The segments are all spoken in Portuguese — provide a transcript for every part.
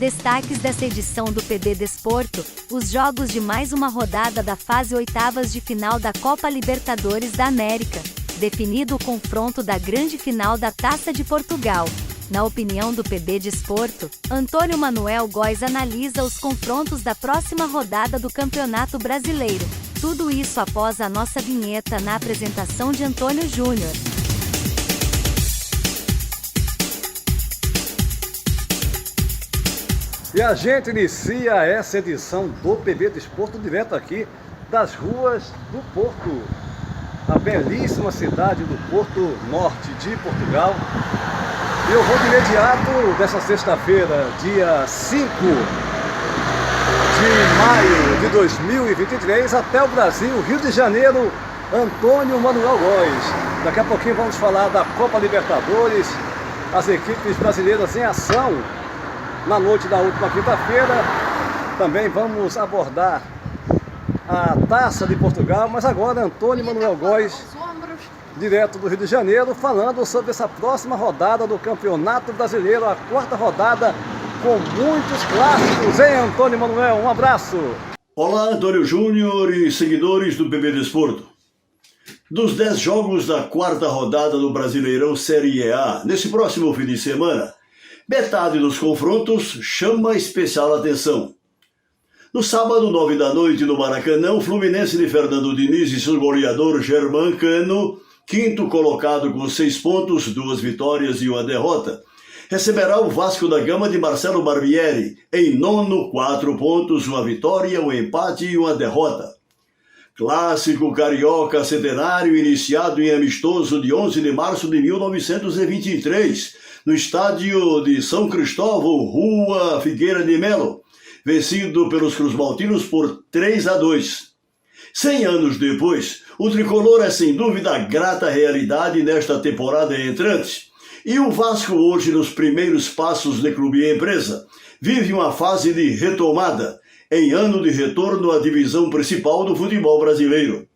Destaques dessa edição do PB Desporto: os jogos de mais uma rodada da fase oitavas de final da Copa Libertadores da América. Definido o confronto da grande final da Taça de Portugal. Na opinião do PB Desporto, Antônio Manuel Góes analisa os confrontos da próxima rodada do Campeonato Brasileiro. Tudo isso após a nossa vinheta na apresentação de Antônio Júnior. E a gente inicia essa edição do PB Desporto direto aqui das ruas do Porto, a belíssima cidade do Porto Norte de Portugal. E eu vou de imediato dessa sexta-feira, dia 5 de maio de 2023, até o Brasil, Rio de Janeiro, Antônio Manuel Góes. Daqui a pouquinho vamos falar da Copa Libertadores, as equipes brasileiras em ação na noite da última quinta-feira. Também vamos abordar a Taça de Portugal, mas agora Antônio Manuel Góes, direto do Rio de Janeiro, falando sobre essa próxima rodada do Campeonato Brasileiro, a quarta rodada com muitos clássicos, hein, Antônio Manuel? Um abraço! Olá, Antônio Júnior e seguidores do PB Desporto. Dos 10 jogos da quarta rodada do Brasileirão Série A, nesse próximo fim de semana, metade dos confrontos chama especial atenção. No sábado, 9 da noite, no Maracanã, o Fluminense de Fernando Diniz e seu goleador Germán Cano, quinto colocado com 6 pontos, 2 vitórias e 1 derrota, receberá o Vasco da Gama de Marcelo Barbieri, em nono, 4 pontos, 1 vitória, 1 empate e 1 derrota. Clássico carioca centenário iniciado em amistoso de 11 de março de 1923, no estádio de São Cristóvão, Rua Figueira de Melo, vencido pelos cruzmaltinos por 3-2. 100 anos depois, o tricolor é sem dúvida a grata realidade nesta temporada entrante. E o Vasco, hoje nos primeiros passos de clube e empresa, vive uma fase de retomada, em ano de retorno à divisão principal do futebol brasileiro.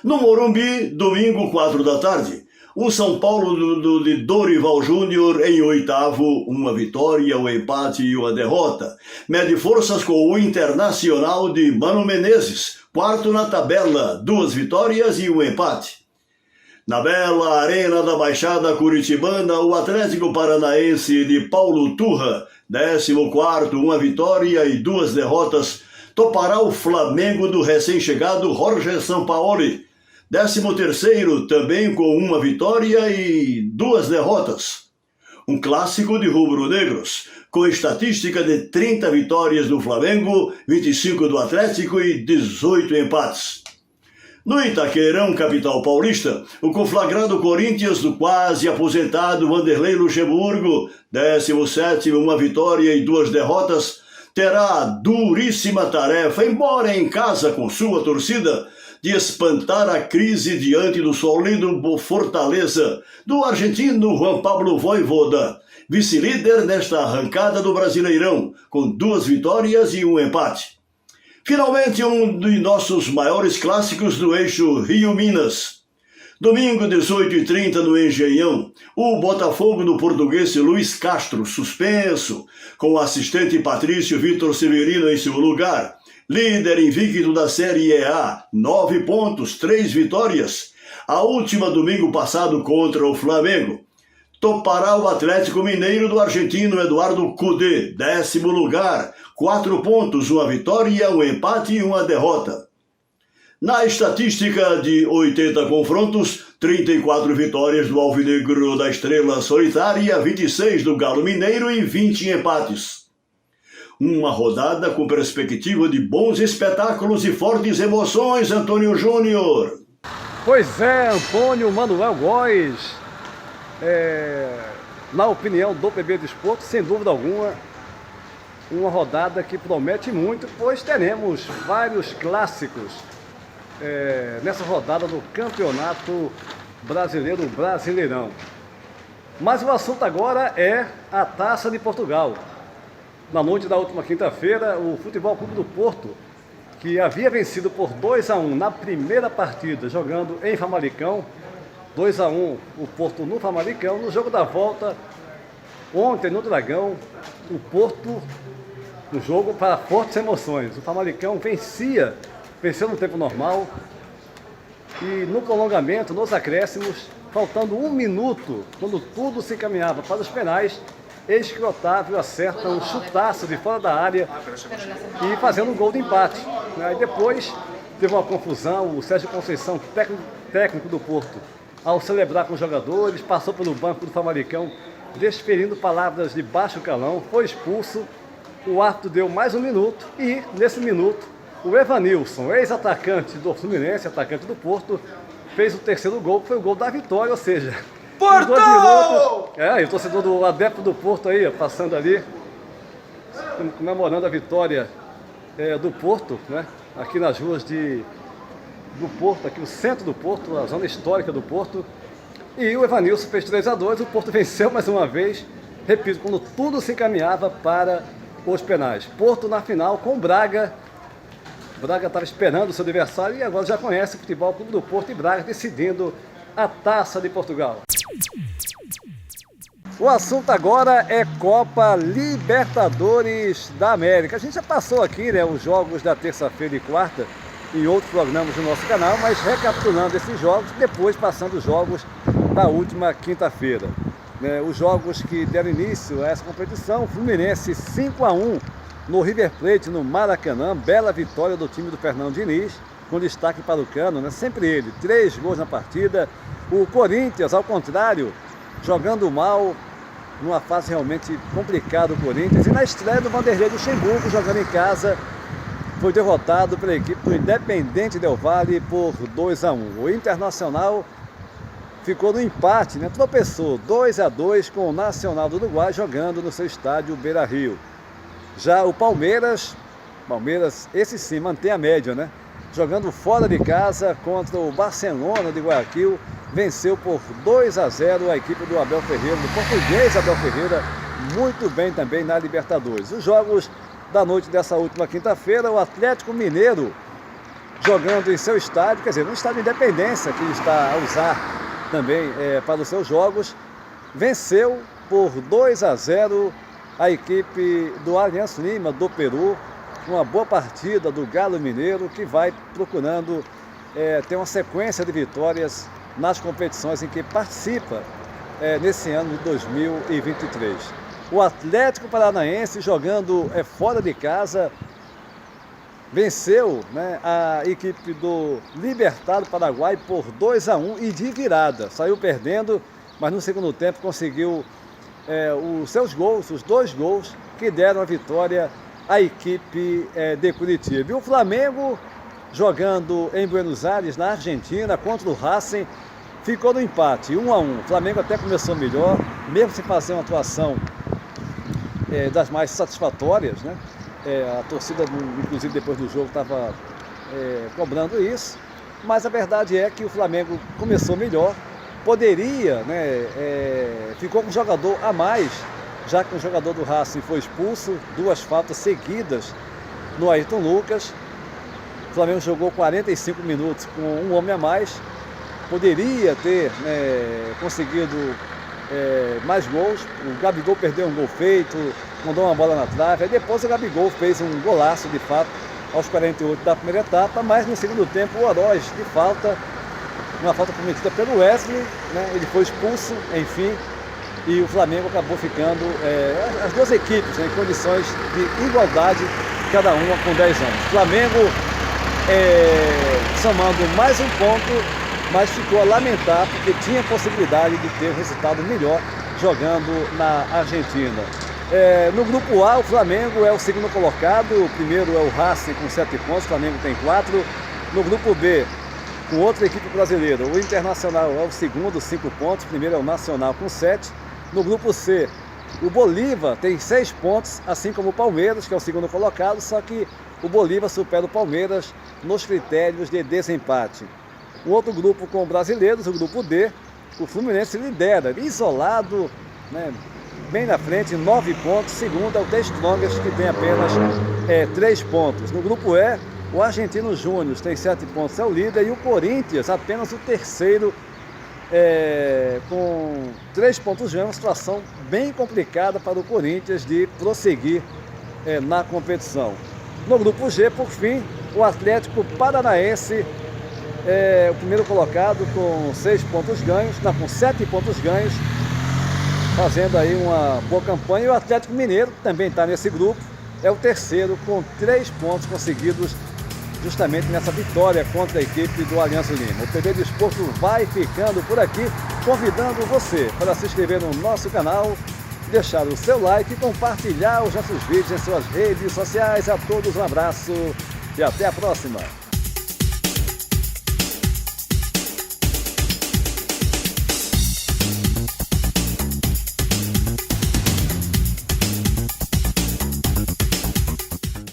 No Morumbi, domingo, 4 da tarde, o São Paulo de Dorival Júnior em oitavo, 1 vitória, 1 empate e 1 derrota. Mede forças com o Internacional de Mano Menezes, quarto na tabela, 2 vitórias e 1 empate. Na bela Arena da Baixada Curitibana, o Atlético Paranaense de Paulo Turra, 14º, 1 vitória e 2 derrotas, topará o Flamengo do recém-chegado Jorge Sampaoli, 13º, também com 1 vitória e 2 derrotas. Um clássico de rubro-negros, com estatística de 30 vitórias do Flamengo, 25 do Atlético e 18 empates. No Itaquerão, capital paulista, o conflagrado Corinthians do quase aposentado Vanderlei Luxemburgo, 17º, 1 vitória e 2 derrotas, terá a duríssima tarefa, embora em casa com sua torcida, de espantar a crise diante do sólido Fortaleza, do argentino Juan Pablo Vojvoda, vice-líder nesta arrancada do Brasileirão, com 2 vitórias e 1 empate. Finalmente, um de nossos maiores clássicos do eixo Rio-Minas. Domingo, 18h30, no Engenhão, o Botafogo do português Luiz Castro, suspenso, com o assistente Patrício Vitor Severino em seu lugar, líder invicto da Série A, 9 pontos, 3 vitórias. A última domingo passado contra o Flamengo. Topará o Atlético Mineiro do argentino Eduardo Cudê, 10º lugar, 4 pontos, 1 vitória, 1 empate e 1 derrota. Na estatística de 80 confrontos, 34 vitórias do Alvinegro da Estrela Solitária, 26 do Galo Mineiro e 20 empates. Uma rodada com perspectiva de bons espetáculos e fortes emoções, Antônio Júnior. Pois é, Antônio Manuel Góes. Na opinião do PB Desporto, sem dúvida alguma, uma rodada que promete muito, pois teremos vários clássicos nessa rodada do Campeonato Brasileiro, Brasileirão. Mas o assunto agora é a Taça de Portugal. Na noite da última quinta-feira, o Futebol Clube do Porto, que havia vencido por 2-1 na primeira partida, jogando em Famalicão, 2-1 o Porto no Famalicão, no jogo da volta, ontem no Dragão, o Porto no jogo para fortes emoções. O Famalicão venceu no tempo normal e no prolongamento, nos acréscimos, faltando 1 minuto, quando tudo se encaminhava para os penais, eis que o Otávio acerta um chutaço de fora da área e fazendo um gol de empate. Aí depois teve uma confusão, o Sérgio Conceição, técnico do Porto, ao celebrar com os jogadores, passou pelo banco do Famalicão, desferindo palavras de baixo calão, foi expulso. O árbitro deu mais 1 minuto e, nesse minuto, o Evanilson, ex-atacante do Fluminense, atacante do Porto, fez o terceiro gol, que foi o gol da vitória, ou seja... Porto! E o torcedor do adepto do Porto aí, passando ali, comemorando a vitória do Porto, né? Aqui nas ruas do Porto, aqui no centro do Porto, a zona histórica do Porto. E o Evanilson fez 3-2, o Porto venceu mais uma vez, repito, quando tudo se encaminhava para os penais. Porto na final com o Braga. Braga estava esperando o seu adversário e agora já conhece o Futebol Clube do Porto e Braga decidindo a Taça de Portugal. O assunto agora é Copa Libertadores da América. A gente já passou aqui, né, os jogos da terça-feira e quarta em outros programas do nosso canal, mas recapitulando esses jogos, depois passando os jogos da última quinta-feira. Os jogos que deram início a essa competição: Fluminense 5-1 no River Plate, no Maracanã, bela vitória do time do Fernando Diniz, com destaque para o Cano, né? Sempre ele, 3 gols na partida. O Corinthians, ao contrário, jogando mal, numa fase realmente complicada o Corinthians, e na estreia do Vanderlei Luxemburgo, jogando em casa, foi derrotado pela equipe do Independente Del Valle por 2-1. O Internacional ficou no empate, né? Tropeçou 2-2 com o Nacional do Uruguai, jogando no seu estádio Beira-Rio. Já o Palmeiras, esse sim, mantém a média, né? Jogando fora de casa contra o Barcelona de Guayaquil, venceu por 2-0 a equipe do Abel Ferreira, do português Abel Ferreira, muito bem também na Libertadores. Os jogos da noite dessa última quinta-feira: o Atlético Mineiro jogando em seu estádio, quer dizer, no estádio Independência, que está a usar também para os seus jogos, venceu por 2-0 a equipe do Aliança Lima do Peru. Uma boa partida do Galo Mineiro, que vai procurando ter uma sequência de vitórias nas competições em que participa nesse ano de 2023. O Atlético Paranaense, jogando fora de casa, venceu, né, a equipe do Libertad do Paraguai por 2-1 e de virada. Saiu perdendo, mas no segundo tempo conseguiu os seus gols, os 2 gols que deram a vitória à equipe de Curitiba. E o Flamengo, jogando em Buenos Aires, na Argentina, contra o Racing, ficou no empate, 1-1. O Flamengo até começou melhor, mesmo sem fazer uma atuação das mais satisfatórias, né? A torcida, inclusive depois do jogo, estava cobrando isso, mas a verdade é que o Flamengo começou melhor, poderia, né, ficou com um jogador a mais, já que o jogador do Racing foi expulso, 2 faltas seguidas no Ayrton Lucas. O Flamengo jogou 45 minutos com um homem a mais, poderia ter conseguido mais gols. O Gabigol perdeu um gol feito, mandou uma bola na trave, aí depois o Gabigol fez um golaço de fato aos 48 da primeira etapa, mas no segundo tempo o Oroz, de falta, uma falta cometida pelo Wesley, né, ele foi expulso, enfim, e o Flamengo acabou ficando, as 2 equipes, né, em condições de igualdade, cada uma com 10 anos. O Flamengo somando mais um ponto, mas ficou a lamentar porque tinha possibilidade de ter um resultado melhor jogando na Argentina. No grupo A, o Flamengo é o segundo colocado, o primeiro é o Racing com 7 pontos, o Flamengo tem 4. No grupo B, com outra equipe brasileira, o Internacional é o segundo, 5 pontos, o primeiro é o Nacional com 7. No grupo C, o Bolívar tem 6 pontos, assim como o Palmeiras, que é o segundo colocado, só que o Bolívar supera o Palmeiras nos critérios de desempate. O outro grupo com brasileiros, o grupo D, o Fluminense lidera, isolado, né, bem na frente, 9 pontos. Segundo é o The Strongest, que tem apenas 3 pontos. No grupo E, o Argentino Júnior tem 7 pontos, é o líder, e o Corinthians apenas o terceiro com 3 pontos ganhos, uma situação bem complicada para o Corinthians de prosseguir na competição. No grupo G, por fim, o Atlético Paranaense o primeiro colocado com 6 pontos ganhos, com 7 pontos ganhos, fazendo aí uma boa campanha. E o Atlético Mineiro também está nesse grupo, é o terceiro com 3 pontos conseguidos justamente nessa vitória contra a equipe do Aliança Lima. O PB Desporto vai ficando por aqui, convidando você para se inscrever no nosso canal, deixar o seu like e compartilhar os nossos vídeos em suas redes sociais. A todos um abraço e até a próxima!